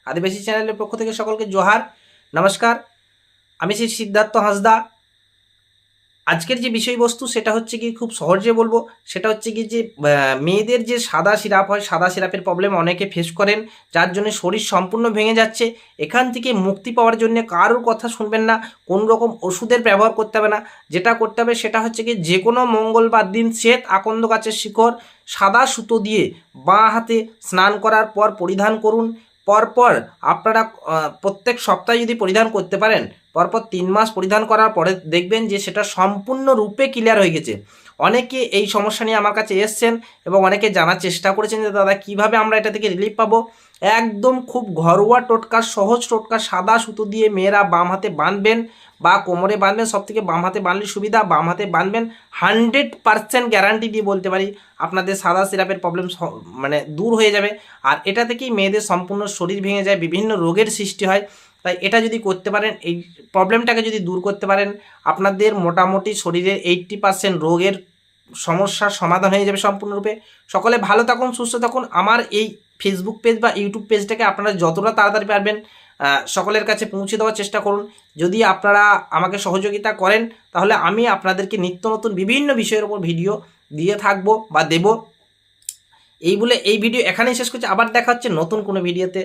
আদিবাসী চ্যানেলের পক্ষ থেকে সকলকে জোহার, নমস্কার। আমি শ্রী সিদ্ধার্থ হাঁসদা। আজকের যে বিষয়বস্তু সেটা হচ্ছে কি খুব সহজে বলবো। সেটা হচ্ছে কি যে মেয়েদের যে সাদা সিরাপ হয়, সাদা সিরাপের প্রবলেম অনেকে ফেস করেন, যার জন্য শরীর সম্পূর্ণ ভেঙে যাচ্ছে। এখান থেকে মুক্তি পাওয়ার জন্য কারোর কথা শুনবেন না, কোনো রকম ওষুধের ব্যবহার করতে হবে না। যেটা করতে হবে সেটা হচ্ছে কি যে কোনো মঙ্গলবার দিন শ্বেত আকন্দ গাছের শিকড় সাদা সুতো দিয়ে বাঁ হাতে স্নান করার পর পরিধান করুন। পরপর আপনারা প্রত্যেক সপ্তাহে যদি পরিধান করতে পারেন, পরপর 3 মাস পরিধান করার পরে দেখবেন যে সেটা সম্পূর্ণরূপে ক্লিয়ার হয়ে গেছে। অনেকে এই সমস্যা নিয়ে আমার কাছে এসছেন এবং অনেকে জানার চেষ্টা করেছেন যে দাদা কীভাবে আমরা এটা থেকে রিলিফ পাবো। একদম খুব ঘরোয়া টোটকা, সহজ টোটকা, সাদা সুতো দিয়ে মেয়েরা বাম হাতে বাঁধবেন বা কোমরে বাঁধবেন, সব থেকে বাম হাতে বাঁধলে সুবিধা। বাম হাতে বাঁধবেন, 100% গ্যারান্টি দিয়ে বলতে পারি আপনাদের সাদা সিরাপের প্রবলেম মানে দূর হয়ে যাবে। আর এটা থেকেই মেয়েদের সম্পূর্ণ শরীর ভেঙে যায়, বিভিন্ন রোগের সৃষ্টি হয়। তাই এটা যদি করতে পারেন, এই প্রবলেমটাকে যদি দূর করতে পারেন, আপনাদের মোটামুটি শরীরের 80% রোগের সমস্যার সমাধান হয়ে যাবে সম্পূর্ণরূপে। সকলে ভালো থাকুন, সুস্থ থাকুন। আমার এই ফেসবুক পেজ বা ইউটিউব পেজটাকে আপনারা যতটা তাড়াতাড়ি পারবেন সকলের কাছে পৌঁছে দেওয়ার চেষ্টা করুন। যদি আপনারা আমাকে সহযোগিতা করেন তাহলে আমি আপনাদেরকে নিত্য নতুন বিভিন্ন বিষয়ের উপর ভিডিও দিয়ে থাকবো বা দেব। এই বলে এই ভিডিও এখানেই শেষ করছি। আবার দেখা হচ্ছে নতুন কোনো ভিডিওতে।